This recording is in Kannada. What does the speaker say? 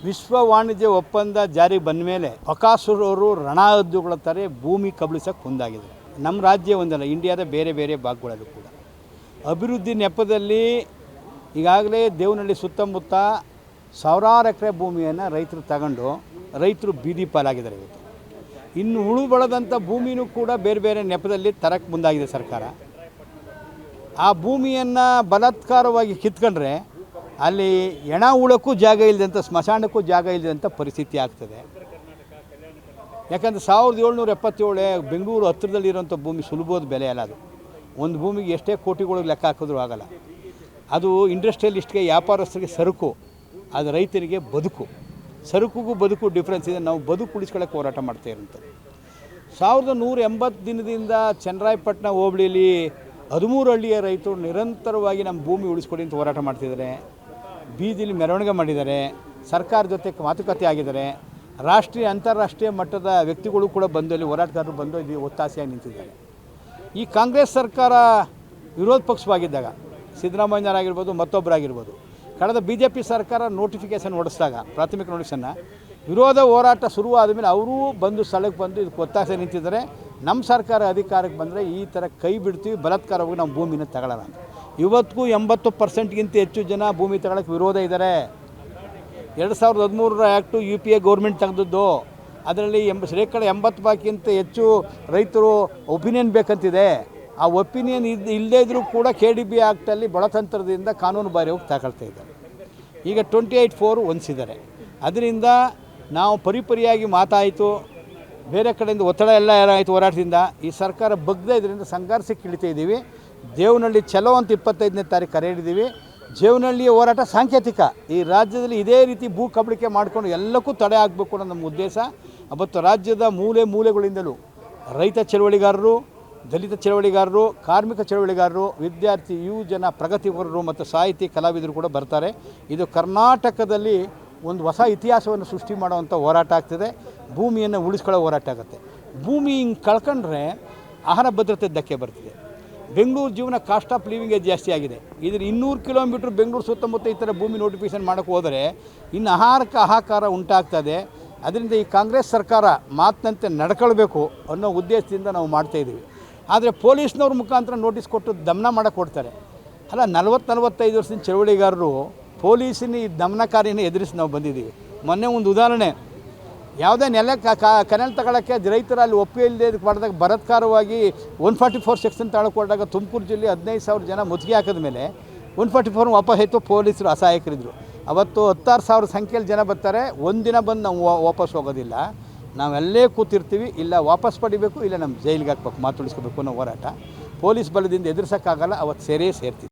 ವಿಶ್ವ ವಾಣಿಜ್ಯ ಒಪ್ಪಂದ ಜಾರಿಗೆ ಬಂದ ಮೇಲೆ ಬಕಾಸುರರು ರಣಹದ್ದುಗಳ ಥರ ಭೂಮಿ ಕಬಳಿಸೋಕ್ಕೆ ಮುಂದಾಗಿದೆ. ನಮ್ಮ ರಾಜ್ಯ ಒಂದಲ್ಲ, ಇಂಡಿಯಾದ ಬೇರೆ ಬೇರೆ ಭಾಗಗಳಲ್ಲೂ ಕೂಡ ಅಭಿವೃದ್ಧಿ ನೆಪದಲ್ಲಿ ಈಗಾಗಲೇ ದೇವನಹಳ್ಳಿ ಸುತ್ತಮುತ್ತ ಸಾವಿರಾರು ಎಕರೆ ಭೂಮಿಯನ್ನು ರೈತರು ತಗೊಂಡು ರೈತರು ಬೀದಿ ಪಾಲಾಗಿದ್ದಾರೆ. ಇವತ್ತು ಇನ್ನು ಉಳುಬಳದಂಥ ಭೂಮಿನೂ ಕೂಡ ಬೇರೆ ಬೇರೆ ನೆಪದಲ್ಲಿ ತರಕ್ಕೆ ಮುಂದಾಗಿದೆ ಸರ್ಕಾರ. ಆ ಭೂಮಿಯನ್ನು ಬಲಾತ್ಕಾರವಾಗಿ ಕಿತ್ಕೊಂಡ್ರೆ ಅಲ್ಲಿ ಹೆಣ ಉಳಕ್ಕೂ ಜಾಗ ಇಲ್ಲದಂಥ, ಸ್ಮಶಾನಕ್ಕೂ ಜಾಗ ಇಲ್ಲದಂಥ ಪರಿಸ್ಥಿತಿ ಆಗ್ತದೆ. ಯಾಕಂದರೆ 1777 ಬೆಂಗಳೂರು ಹತ್ತಿರದಲ್ಲಿರೋಂಥ ಭೂಮಿ ಸುಲಭದ ಬೆಲೆ ಅಲ್ಲ. ಅದು ಒಂದು ಭೂಮಿಗೆ ಎಷ್ಟೇ ಕೋಟಿಗಳಿಗೆ ಲೆಕ್ಕ ಹಾಕಿದ್ರೂ ಆಗಲ್ಲ. ಅದು ಇಂಡಸ್ಟ್ರಿಯಲಿಸ್ಟ್ಗೆ, ವ್ಯಾಪಾರಸ್ಥರಿಗೆ ಸರಕು, ಅದು ರೈತರಿಗೆ ಬದುಕು. ಸರಕುಗೂ ಬದುಕು ಡಿಫ್ರೆನ್ಸ್ ಇದೆ. ನಾವು ಬದುಕು ಉಳಿಸ್ಕೊಳ್ಳೋಕೆ ಹೋರಾಟ ಮಾಡ್ತಾ ಇರೋಂಥದ್ದು. 1180 ದಿನದಿಂದ ಚನ್ನರಾಯಪಟ್ಟಣ ಹೋಬಳಿಯಲ್ಲಿ 13 ಹಳ್ಳಿಯ ರೈತರು ನಿರಂತರವಾಗಿ ನಮ್ಮ ಭೂಮಿ ಉಳಿಸ್ಕೊಡಿ ಅಂತ ಹೋರಾಟ ಮಾಡ್ತಿದ್ದಾರೆ. ಬೀದಿಲಿ ಮೆರವಣಿಗೆ ಮಾಡಿದ್ದಾರೆ, ಸರ್ಕಾರ ಜೊತೆ ಮಾತುಕತೆ ಆಗಿದ್ದಾರೆ. ರಾಷ್ಟ್ರೀಯ ಅಂತಾರಾಷ್ಟ್ರೀಯ ಮಟ್ಟದ ವ್ಯಕ್ತಿಗಳು ಕೂಡ ಬಂದು ಅಲ್ಲಿ ಹೋರಾಟಗಾರರು ಬಂದು ಇಲ್ಲಿ ಒತ್ತಾಸೆಯಾಗಿ ನಿಂತಿದ್ದಾರೆ. ಈ ಕಾಂಗ್ರೆಸ್ ಸರ್ಕಾರ ವಿರೋಧ ಪಕ್ಷವಾಗಿದ್ದಾಗ ಸಿದ್ದರಾಮಯ್ಯರಾಗಿರ್ಬೋದು, ಮತ್ತೊಬ್ಬರಾಗಿರ್ಬೋದು, ಕಳೆದ BJP ಸರ್ಕಾರ ನೋಟಿಫಿಕೇಷನ್ ಹೊಡಿಸಿದಾಗ ಪ್ರಾಥಮಿಕ ನೋಟಿಸನ್ನು ವಿರೋಧ ಹೋರಾಟ ಶುರುವಾದ ಮೇಲೆ ಅವರೂ ಬಂದು ಸ್ಥಳಕ್ಕೆ ಬಂದು ಇದಕ್ಕೆ ಒತ್ತಾಸೆ ನಿಂತಿದ್ದಾರೆ. ನಮ್ಮ ಸರ್ಕಾರ ಅಧಿಕಾರಕ್ಕೆ ಬಂದರೆ ಈ ಥರ ಕೈ ಬಿಡ್ತೀವಿ, ಬಲಾತ್ಕಾರವಾಗಿ ನಾವು ಭೂಮಿನ ತಗೊಳ್ಳೋಣ ಅಂತ. ಇವತ್ತಿಗೂ 80% ಹೆಚ್ಚು ಜನ ಭೂಮಿ ತಗೊಳ್ಳೋಕ್ಕೆ ವಿರೋಧ ಇದ್ದಾರೆ. 2013 ಆ್ಯಕ್ಟು UPA ಗೌರ್ಮೆಂಟ್ ತೆಗೆದದ್ದು, ಅದರಲ್ಲಿ 80% ಹೆಚ್ಚು ರೈತರು ಒಪಿನಿಯನ್ ಬೇಕಂತಿದೆ. ಆ ಒಪಿನಿಯನ್ ಇಲ್ಲದೇ ಇದ್ದರೂ ಕೂಡ KDB ಆ್ಯಕ್ಟಲ್ಲಿ ಬಡತಂತ್ರದಿಂದ ಕಾನೂನು ಬಾರಿ ಹೋಗಿ ತಗೊಳ್ತಾ ಇದ್ದಾರೆ. ಈಗ 28(4) ಹೊಂದಿಸಿದ್ದಾರೆ. ಅದರಿಂದ ನಾವು ಪರಿಪರಿಯಾಗಿ ಮಾತಾಯಿತು, ಬೇರೆ ಕಡೆಯಿಂದ ಒತ್ತಡ ಎಲ್ಲ ಏನಾಯಿತು ಹೋರಾಟದಿಂದ. ಈ ಸರ್ಕಾರ ಬಗ್ಗದೆ ಇದರಿಂದ ಸಂಘರ್ಷಕ್ಕೆ ಇಳಿತಾ ಇದ್ದೀವಿ. ದೇವನಹಳ್ಳಿ ಚಲೋ ಅಂತ 25ನೇ ತಾರೀಕು ಕರೆ ಹಿಡಿದೀವಿ. ದೇವನಹಳ್ಳಿಯ ಹೋರಾಟ ಸಾಂಕೇತಿಕ. ಈ ರಾಜ್ಯದಲ್ಲಿ ಇದೇ ರೀತಿ ಭೂ ಕಬಳಿಕೆ ಮಾಡಿಕೊಂಡು ಎಲ್ಲಕ್ಕೂ ತಡೆ ಆಗಬೇಕು ಅನ್ನೋ ನಮ್ಮ ಉದ್ದೇಶ. ಅವತ್ತು ರಾಜ್ಯದ ಮೂಲೆ ಮೂಲೆಗಳಿಂದಲೂ ರೈತ ಚಳವಳಿಗಾರರು, ದಲಿತ ಚಳವಳಿಗಾರರು, ಕಾರ್ಮಿಕ ಚಳವಳಿಗಾರರು, ವಿದ್ಯಾರ್ಥಿ, ಯುವಜನ, ಪ್ರಗತಿಪರರು ಮತ್ತು ಸಾಹಿತಿ ಕಲಾವಿದರು ಕೂಡ ಬರ್ತಾರೆ. ಇದು ಕರ್ನಾಟಕದಲ್ಲಿ ಒಂದು ಹೊಸ ಇತಿಹಾಸವನ್ನು ಸೃಷ್ಟಿ ಮಾಡುವಂಥ ಹೋರಾಟ ಆಗ್ತದೆ. ಭೂಮಿಯನ್ನು ಉಳಿಸ್ಕೊಳ್ಳೋ ಹೋರಾಟ ಆಗುತ್ತೆ. ಭೂಮಿ ಹಿಂಗೆ ಕಳ್ಕೊಂಡ್ರೆ ಆಹಾರ ಭದ್ರತೆ ಧಕ್ಕೆ ಬರ್ತಿದೆ. ಬೆಂಗಳೂರು ಜೀವನ ಕಾಸ್ಟ್ ಆಫ್ ಲಿವಿಂಗೇ ಜಾಸ್ತಿ ಆಗಿದೆ. ಇದ್ರ 200 ಕಿಲೋಮೀಟ್ರ್ ಬೆಂಗಳೂರು ಸುತ್ತಮುತ್ತ ಈ ಥರ ಭೂಮಿ ನೋಟಿಫಿಕೇಷನ್ ಮಾಡೋಕ್ಕೆ ಹೋದರೆ ಇನ್ನು ಆಹಾರಕ್ಕೆ ಹಾಹಾಕಾರ ಉಂಟಾಗ್ತದೆ. ಅದರಿಂದ ಈ ಕಾಂಗ್ರೆಸ್ ಸರ್ಕಾರ ಮಾತಿನಂತೆ ನಡ್ಕೊಳ್ಬೇಕು ಅನ್ನೋ ಉದ್ದೇಶದಿಂದ ನಾವು ಮಾಡ್ತಾಯಿದ್ದೀವಿ. ಆದರೆ ಪೊಲೀಸ್ನವ್ರ ಮುಖಾಂತರ ನೋಟಿಸ್ ಕೊಟ್ಟು ದಮನ ಮಾಡೋಕ್ಕೆ ಕೊಡ್ತಾರೆ. ಅಲ್ಲ, 40-45 ವರ್ಷದ ಚಳವಳಿಗಾರರು ಪೊಲೀಸಿನ ಈ ದಮನಕಾರಿನ ಎದುರಿಸಿ ನಾವು ಬಂದಿದ್ದೀವಿ. ಮೊನ್ನೆ ಒಂದು ಉದಾಹರಣೆ, ಯಾವುದೇ ನೆಲ ಕೆನಲ್ ತಗೊಳ್ಳೋಕ್ಕೆ ರೈತರ ಅಲ್ಲಿ ಒಪ್ಪಿಗೆ ಇಲ್ಲದೆ ಇದಕ್ಕೆ ಮಾಡಿದಾಗ ಬಲಾತ್ಕಾರವಾಗಿ 144 ಸೆಕ್ಷನ್ ತಗೊಳ್ಳೋದಾಗ ತುಮಕೂರು ಜಿಲ್ಲೆ 15,000 ಜನ ಮುತ್ತಿಗೆ ಹಾಕಿದ ಮೇಲೆ 144 ವಾಪಸ್ ಆಯಿತು. ಪೊಲೀಸರು ಅಸಹಾಯಕರಿದ್ದರು. ಅವತ್ತು 16,000 ಸಂಖ್ಯೆಯಲ್ಲಿ ಜನ ಬರ್ತಾರೆ. ಒಂದಿನ ಬಂದು ನಾವು ವಾಪಸ್ ಹೋಗೋದಿಲ್ಲ. ನಾವೆಲ್ಲೇ ಕೂತಿರ್ತೀವಿ. ಇಲ್ಲ ವಾಪಸ್ ಪಡಿಬೇಕು, ಇಲ್ಲ ನಮ್ಮ ಜೈಲಿಗೆ ಹಾಕ್ಬೇಕು, ಮಾತುಳಿಸ್ಕೋಬೇಕು ಅನ್ನೋ ಹೋರಾಟ ಪೊಲೀಸ್ ಬಲದಿಂದ ಎದುರಿಸೋಕ್ಕಾಗಲ್ಲ. ಅವತ್ತು ಸೇರ್ತೀವಿ.